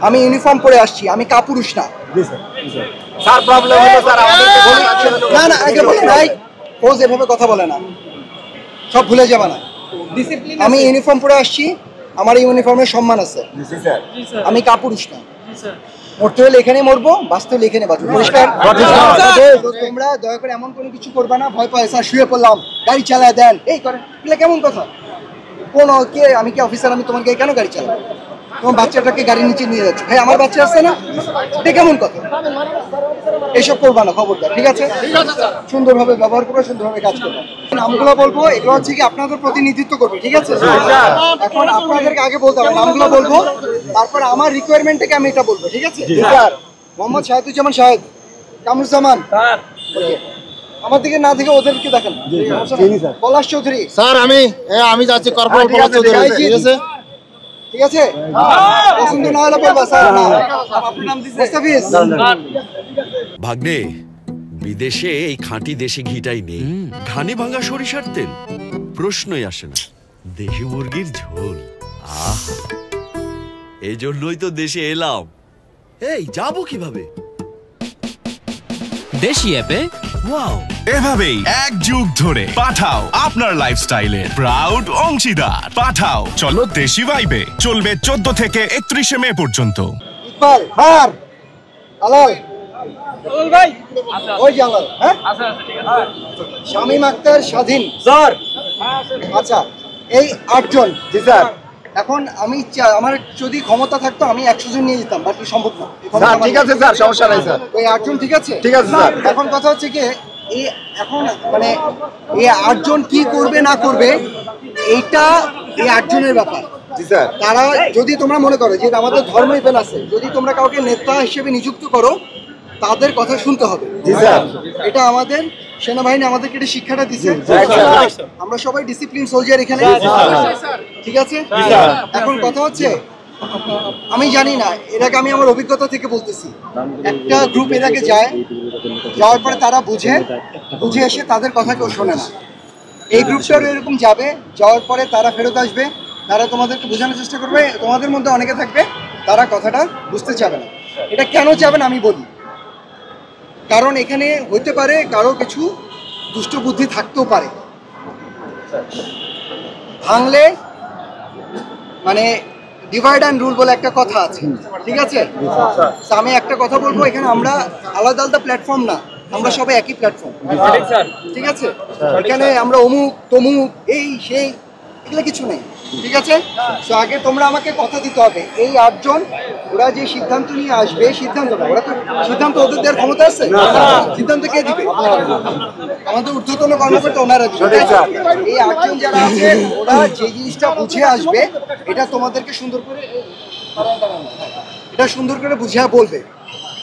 আমি ইউনিফর্ম পরে আসছি, আমি কাপুরুষ না। স্যার প্রবলেম হলো স্যার না না আগে বলি নাই, ফৌজ এভাবে কথা বলে না, সব ভুলে যাবে না। আমি ইউনিফর্ম পরে আসছি, আমার ইউনিফর্মের সম্মান আছে। আমি কাপুরুষ না। মরতে হলে এখানে মরবো, বাঁচতে হলে এখানে বাঁচবো। পরিষ্কার? তোমরা দয়া করে এমন কোনো কিছু করবা না, ভয় পায় স্যার শুয়ে পড়লাম গাড়ি চালায় দেন এই করে, এগুলো কেমন কথা? কোন কে আমি কি অফিসার, আমি তোমাকে কেন গাড়ি চালাবো? তোমার বাচ্চাটাকে গাড়ি নিচে নিয়ে যাচ্ছে, ভাই আমার বাচ্চা আসছে না, এটা কেমন কথা? এইসব করবা না খবরদার, ঠিক আছে? সুন্দরভাবে ব্যবহার করবে, সুন্দরভাবে কাজ করবে। নামগুলো বলবো, এগুলো হচ্ছে কি আপনাদের প্রতিনিধিত্ব করবে, ঠিক আছে? এখন আপনাদেরকে আগে বলতে হবে, নামগুলো বলবো, তারপর আমার রিকোয়ারমেন্ট থেকে আমি এটা বলবো, ঠিক আছে? স্যার মোহাম্মদ শাহেদুজ্জামান শাহেদ, কামরুজ্জামান, আমার দিকে না দেখে ওদেরকে দেখেন। পলাশ চৌধুরী স্যার আমি যাচ্ছি কর্পোরাল পলাশ চৌধুরী, ঠিক আছে? ঠিক আছে, পছন্দ না হলে বলবা স্যার না। আপনার নাম দিছে মুস্তাফিজ। ভাগ্নে, বিদেশে এই খাঁটি দেশি ঘিটাই নেই, ঘানি ভাঙা সরিষার তেল প্রশ্নই আসে না, দেশি মুরগির ঝোল, আহ, এই জন্যই তো দেশে এলাম। এই যাবো কিভাবে? দেশি অ্যাপে ওয়াও, এভাবেই এক যুগ ধরে পাঠাও আপনার লাইফস্টাইলের প্রাউড অংশীদার। পাঠাও চলো দেশি ভাইবে চলবে 14 থেকে 31 মে পর্যন্ত। ইকবাল হার আলাল ভাই, ওই জালাল, হ্যাঁ শামীম আক্তার স্বাধীন স্যার। আচ্ছা এই 8 জন। জি স্যার। এখন আমি আমার যদি ক্ষমতা থাকতো আমি 100 জন নিয়ে যেতাম, বাট সম্ভব না। স্যার ঠিক আছে স্যার, সমস্যা নাই স্যার। ওই 8 জন ঠিক আছে? ঠিক আছে স্যার। এখন কথা হচ্ছে কি, এই এখন মানে এই 8 জন কি করবে না করবে এইটা এই 8 জনের ব্যাপার। জি স্যার। তারা যদি তোমরা মনে করো যে আমাদের ধর্ম ইভেন আছে, যদি তোমরা কাউকে নেতা হিসেবে নিযুক্ত করো তাদের কথা শুনতে হবে। জি স্যার। এটা আমাদের সেনাবাহিনী আমাদেরকে এটা শিক্ষাটা দিচ্ছে। আমরা সবাই ডিসিপ্লিন সোলজার এখানে, ঠিক আছে? এখন কথা হচ্ছে আমি জানি না, এর আগে আমি আমার অভিজ্ঞতা থেকে বলতেছি, একটা গ্রুপ এর আগে যায়, যাওয়ার পরে তারা বুঝে এসে তাদের কথা কেউ শোনে না। এই গ্রুপটারও এরকম যাবে, যাওয়ার পরে তারা ফেরত আসবে, তারা তোমাদেরকে বোঝানোর চেষ্টা করবে, তোমাদের মধ্যে অনেকে থাকবে তারা কথাটা বুঝতে চাবে না। এটা কেন চাবে না আমি বলি, কারণ এখানে হইতে পারে কারো কিছু দুষ্ট বুদ্ধি থাকতেও পারে, ভাঙলে মানে ডিভাইড অ্যান্ড রুল বলে একটা কথা আছে, ঠিক আছে? আমি একটা কথা বলবো, এখানে আমরা আলাদা আলাদা প্ল্যাটফর্ম না, আমরা সবাই একই প্ল্যাটফর্ম, ঠিক আছে? এখানে আমরা অমুক তমুক এই সেই এগুলো কিছু নেই, ঠিক আছে? তো আগে তোমরা আমাকে কথা দিতে হবে, এই 8 জন ওরা যে সিদ্ধান্ত নিয়ে আসবে, সিদ্ধান্ত না, ওরা তো সিদ্ধান্ত ওদের দেওয়ার ক্ষমতা আছে, সিদ্ধান্ত কে দিবে? আমাদের ঊর্ধ্বতন কর্মকর্তা ওনারা দিবে। এই 8 জন যারা আছে ওরা যে জিনিসটা বুঝে আসবে এটা তোমাদেরকে সুন্দর করে বুঝিয়ে বলবে,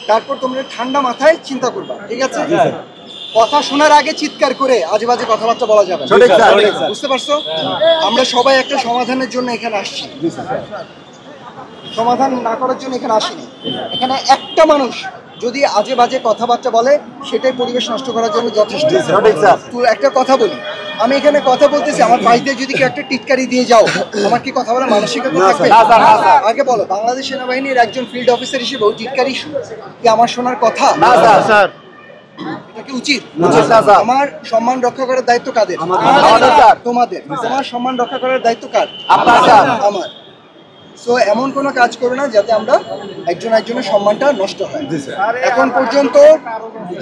তারপর তোমরা ঠান্ডা মাথায় চিন্তা করবা, ঠিক আছে? কথা শোনার আগে চিৎকার করে আজে বাজে কথাবার্তা বলা যাবে না, বুঝতে পারছো? আমরা সবাই একটা সমাধানের জন্য এখানে আসছি, সমাধান না করার জন্য এখানে আসিনি। এখানে একটা মানুষ যদি আজে বাজে কথাবার্তা বলে সেটাই পরিবেশ নষ্ট করার জন্য যথেষ্ট। তুই একটা কথা বলি, আমি এখানে কথা বলতেছি, আমার পাশ দিয়ে যদি কেউ একটা টিটকারি দিয়ে যাও, আমার কি কথা বলার মানসিকতা থাকবে? আগে বলো, বাংলাদেশ সেনাবাহিনীর একজন ফিল্ড অফিসার হিসেবে ওই টিটকারি কি আমার শোনার কথা? এটা কি উচিত? আমার সম্মান রক্ষা করার দায়িত্ব কাদের? তোমাদের। তোমার সম্মান রক্ষা করার দায়িত্ব কার? আমার। সো এমন কোনো কাজ করো না যাতে আমরা একজনের সম্মানটা নষ্ট হয়। এখন পর্যন্ত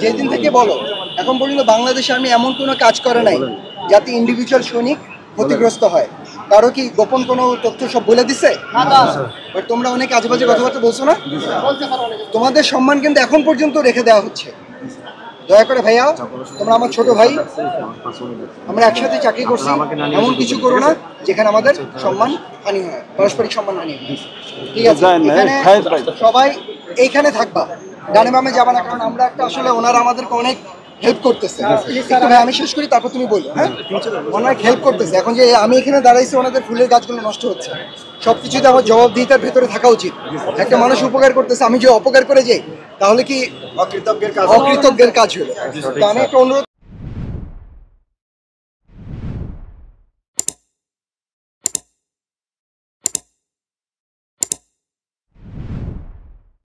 যেদিন থেকে বলো এখন পর্যন্ত বাংলাদেশে আমি এমন কোনো কাজ করে নাই যাতে ইন্ডিভিজুয়াল সৈনিক ক্ষতিগ্রস্ত হয়। কারো কি গোপন কোনো তথ্য সব বলে দিছে? বাট তোমরা অনেক আজেবাজে কথাবার্তা বলছো না, তোমাদের সম্মান কিন্তু এখন পর্যন্ত রেখে দেওয়া হচ্ছে। দয়া করে ভাইয়া, তোমরা আমার ছোট ভাই, আমরা একসাথে চাকরি করছি, এমন কিছু করো না যেখানে আমাদের সম্মান হানি হয়, পারস্পরিক সম্মান হানি হয়, ঠিক আছে? এখানে সবাই এইখানে থাকবা, ডানে বামে যাবা না, কারণ আমরা একটা আসলে ওনারা আমাদেরকে অনেক হেল্প করতেছে। একটু ভাই আমি শেষ করি, তারপর তুমি বলো। হ্যাঁ, অনেক হেল্প করতেছে। এখন যে আমি এখানে দাঁড়াইছি, ওনাদের ফুলের গাছগুলো নষ্ট হচ্ছে, সবকিছুতে আমার জবাবদিহিতার ভেতরে থাকা উচিত। একটা মানুষ উপকার করতেছে, আমি যে অপকার করে যাই তাহলে কি অকৃতজ্ঞের কাজ হলো? তো আমি একটা অনুরোধ